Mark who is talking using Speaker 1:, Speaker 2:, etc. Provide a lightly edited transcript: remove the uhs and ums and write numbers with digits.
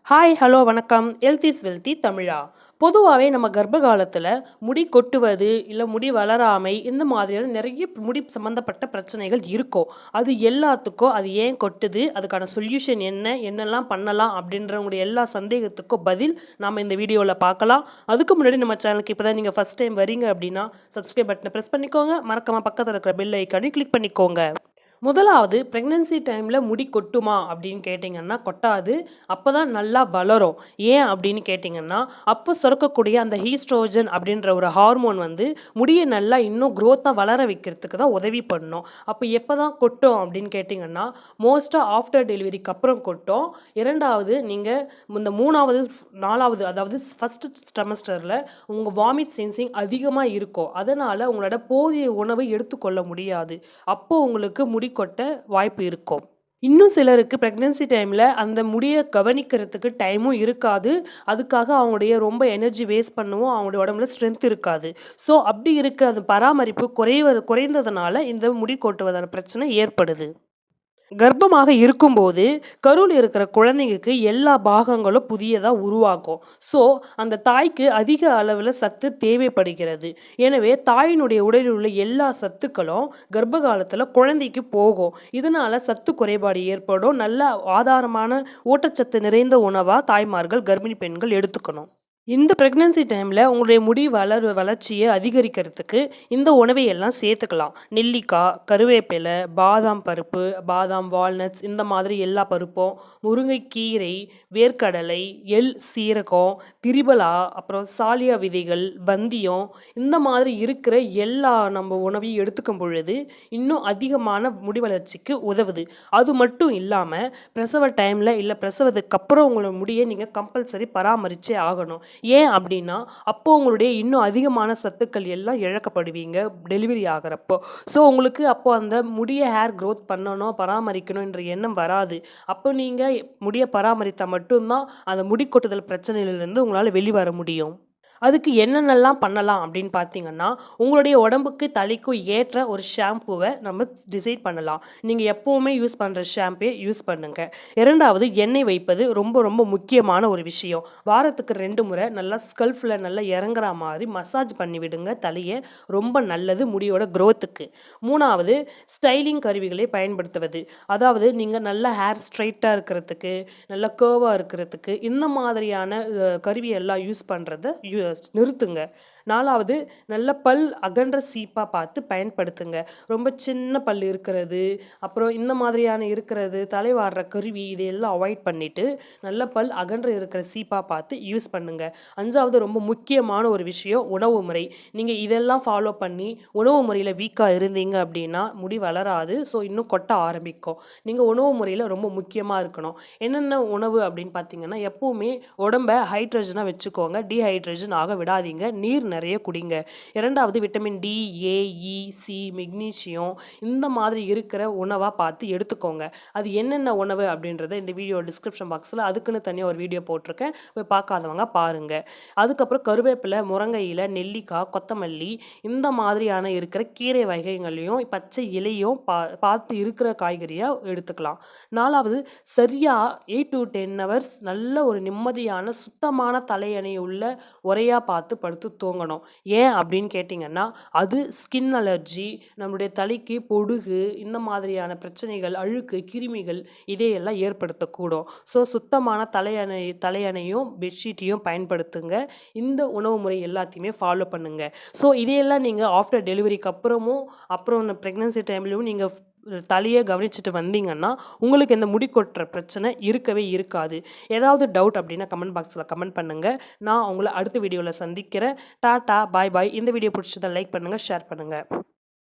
Speaker 1: Hi hello வணக்கம். Health is wealthy தமிழா. பொதுவாகவே நம்ம கர்ப்ப காலத்தில் முடி கொட்டுவது இல்லை முடி வளராமை இந்த மாதிரியான நிறைய முடி சம்மந்தப்பட்ட பிரச்சனைகள் இருக்கும். அது எல்லாத்துக்கும் அது ஏன் கொட்டுது, அதுக்கான சொல்யூஷன் என்ன, என்னெல்லாம் பண்ணலாம் அப்படின்றவங்களுடைய எல்லா சந்தேகத்துக்கும் பதில் நாம் இந்த வீடியோவில் பார்க்கலாம். அதுக்கு முன்னாடி நம்ம சேனலுக்கு இப்போ தான் நீங்கள் ஃபஸ்ட் டைம் வரீங்க அப்படின்னா சப்ஸ்கிரைப் பட்டனை ப்ரெஸ் பண்ணிக்கோங்க. மறக்காமல் பக்கத்தில் இருக்கிற பெல் ஐக்கானை கிளிக் பண்ணிக்கோங்க. முதலாவது பிரெக்னன்சி டைமில் முடி கொட்டுமா அப்படின்னு கேட்டிங்கன்னா கொட்டாது. அப்போ தான் நல்லா வளரும். ஏன் அப்படின்னு கேட்டிங்கன்னா அப்போ சுரக்கக்கூடிய அந்த ஈஸ்ட்ரோஜன் அப்படின்ற ஒரு ஹார்மோன் வந்து முடியை நல்லா இன்னும் க்ரோத்தாக வளர வைக்கிறதுக்கு தான் உதவி பண்ணும். அப்போ எப்போ தான் கொட்டும் அப்படின்னு கேட்டிங்கன்னா மோஸ்ட்டாக ஆஃப்டர் டெலிவரிக்கு அப்புறம் கொட்டும். இரண்டாவது நீங்கள் இந்த மூணாவது நாலாவது அதாவது ஃபஸ்ட்டு செமஸ்டரில் உங்கள் வாமிட் சென்சிங் அதிகமாக இருக்கும். அதனால் உங்களோட போதிய உணவை எடுத்துக்கொள்ள முடியாது. அப்போது உங்களுக்கு முடி கொட்ட வாய்ப்பு இருக்கும். இன்னும் சிலருக்கு பிரெக்னன்சி டைமில் அந்த முடியை கவனிக்கிறதுக்கு டைமும் இருக்காது. அதுக்காக அவங்களுடைய ரொம்ப எனர்ஜி வேஸ்ட் பண்ணுவோம். அவங்களுடைய உடம்புல ஸ்ட்ரென்த் இருக்காது. ஸோ அப்படி இருக்க அந்த பராமரிப்பு குறைந்ததுனால இந்த முடி கொட்டுவதான பிரச்சனை ஏற்படுது. கர்ப்பமாக இருக்கும்போது கருவில் இருக்கிற குழந்தைங்களுக்கு எல்லா பாகங்களும் புதியதாக உருவாகும். ஸோ அந்த தாய்க்கு அதிக அளவில் சத்து தேவைப்படுகிறது. எனவே தாயினுடைய உடலில் உள்ள எல்லா சத்துக்களும் கர்ப்ப காலத்தில் குழந்தைக்கு போகும். இதனால் சத்து குறைபாடு ஏற்படும். நல்ல ஆதாரமான ஊட்டச்சத்து நிறைந்த உணவாக தாய்மார்கள் கர்ப்பிணி பெண்கள் எடுத்துக்கணும். இந்த பிரெக்னன்சி டைமில் உங்களுடைய முடி வளர்ச்சியை அதிகரிக்கிறதுக்கு இந்த உணவை எல்லாம் சேர்த்துக்கலாம். நெல்லிக்காய், கருவேப்பிலை, பாதாம் பருப்பு, பாதாம், வால்நட்ஸ் இந்த மாதிரி எல்லா பருப்பும், முருங்கைக்கீரை, வேர்க்கடலை, எள், சீரகம், திரிபலா, அப்புறம் சாலியா விதைகள், வந்தியம் இந்த மாதிரி இருக்கிற எல்லா நம்ம உணவையும் எடுத்துக்கும் பொழுது இன்னும் அதிகமான முடி வளர்ச்சிக்கு உதவுது. அது மட்டும் இல்லாமல் பிரசவ டைமில் இல்லை பிரசவத்துக்கு அப்புறம் உங்களோட முடியை நீங்கள் கம்பல்சரி பராமரித்தே ஆகணும். ஏன் அப்படின்னா அப்போ உங்களுடைய இன்னும் அதிகமான சத்துக்கள் எல்லாம் இழக்கப்படுவீங்க டெலிவரி ஆகிறப்போ. ஸோ உங்களுக்கு அப்போ அந்த முடியை ஹேர் க்ரோத் பண்ணணும், பராமரிக்கணும் என்ற எண்ணம் வராது. அப்போ நீங்கள் முடியை பராமரித்தா மட்டும்தான் அந்த முடி கொட்டுதல் பிரச்சனையிலிருந்து உங்களால் வெளிவர முடியும். அதுக்கு என்னென்னலாம் பண்ணலாம் அப்படின்னு பார்த்தீங்கன்னா, உங்களுடைய உடம்புக்கு தலைக்கும் ஏற்ற ஒரு ஷாம்புவை நம்ம டிசைட் பண்ணலாம். நீங்கள் எப்போவுமே யூஸ் பண்ணுற ஷாம்பே யூஸ் பண்ணுங்கள். இரண்டாவது எண்ணெய் வைப்பது ரொம்ப ரொம்ப முக்கியமான ஒரு விஷயம். வாரத்துக்கு 2 முறை நல்லா ஸ்கல்ஃபில் நல்லா இறங்குற மாதிரி மசாஜ் பண்ணி விடுங்க தலையை. ரொம்ப நல்லது முடியோட க்ரோத்துக்கு. மூணாவது ஸ்டைலிங் கருவிகளை பயன்படுத்துவது. அதாவது நீங்கள் நல்லா ஹேர் ஸ்ட்ரைட்டாக இருக்கிறதுக்கு, நல்லா கேர்வாக இருக்கிறதுக்கு இந்த மாதிரியான கருவியெல்லாம் யூஸ் பண்ணுறத நிறுத்துங்க. 4வது நல்ல பல் அகன்ற சீப்பாக பார்த்து பயன்படுத்துங்க. ரொம்ப சின்ன பல் இருக்கிறது, அப்புறம் இந்த மாதிரியான இருக்கிறது, தலைவாடுற கருவி இதையெல்லாம் அவாய்ட் பண்ணிவிட்டு நல்ல பல் அகன்ற இருக்கிற சீப்பாக பார்த்து யூஸ் பண்ணுங்க. 5வது ரொம்ப முக்கியமான ஒரு விஷயம் உணவு முறை. நீங்கள் இதெல்லாம் ஃபாலோ பண்ணி உணவு முறையில் வீக்காக இருந்தீங்க அப்படின்னா முடி வளராது. ஸோ இன்னும் கொட்ட ஆரம்பிக்கும். நீங்கள் உணவு முறையில் ரொம்ப முக்கியமாக இருக்கணும். என்னென்ன உணவு அப்படின்னு பார்த்தீங்கன்னா எப்போவுமே உடம்பை ஹைட்ரஜனாக வச்சுக்கோங்க. டீஹைட்ரேஷன் ஆக விடாதீங்க. நீர் நிறைய குடிங்க. இரண்டாவது விட்டமின் டி, ஏ, இ, சி, மெக்னீசியம் இந்த மாதிரி இருக்கிற உணவாக பார்த்து எடுத்துக்கோங்க. அது என்னென்ன உணவு அப்படின்றத இந்த வீடியோ டிஸ்கிரிப்ஷன் பாக்ஸில் அதுக்குன்னு தனியாக ஒரு வீடியோ போட்டிருக்கேன். போய் பார்க்காதவங்க பாருங்கள். அதுக்கப்புறம் கருவேப்பிலை, முருங்கையில, நெல்லிக்காய், கொத்தமல்லி இந்த மாதிரியான இருக்கிற கீரை வகைகளையும் பச்சை இலையும் பார்த்து இருக்கிற காய்கறியாக எடுத்துக்கலாம். 4வது சரியாக 8 to 10 hours நல்ல ஒரு நிம்மதியான சுத்தமான தலையணை உள்ள உரையாக பார்த்து படுத்து தூங்கணும். ஏன் அப்படின்னு கேட்டிங்கன்னா அது ஸ்கின் அலர்ஜி, நம்மளுடைய தலைக்கு பொடுகு இந்த மாதிரியான பிரச்சனைகள், அழுக்கு, கிருமிகள் இதையெல்லாம் ஏற்படுத்தக்கூடும். ஸோ சுத்தமான தலையணையும் பெட்ஷீட்டையும் பயன்படுத்துங்க. இந்த உணவு முறை எல்லாத்தையுமே ஃபாலோ பண்ணுங்க. ஸோ இதையெல்லாம் நீங்கள் ஆஃப்டர் டெலிவரிக்கு அப்புறம் ப்ரெக்னன்சி டைம்லையும் நீங்கள் தலையை கவனிச்சுட்டு வந்தீங்கன்னா உங்களுக்கு இந்த முடி கொட்டுற பிரச்சனை இருக்கவே இருக்காது. ஏதாவது டவுட் அப்படின்னா கமெண்ட் பாக்ஸில் கமெண்ட் பண்ணுங்கள். நான் உங்களை அடுத்த வீடியோவில் சந்திக்கிறேன். டாட்டா, பாய் பாய். இந்த வீடியோ பிடிச்சதை லைக் பண்ணுங்கள், ஷேர் பண்ணுங்கள்.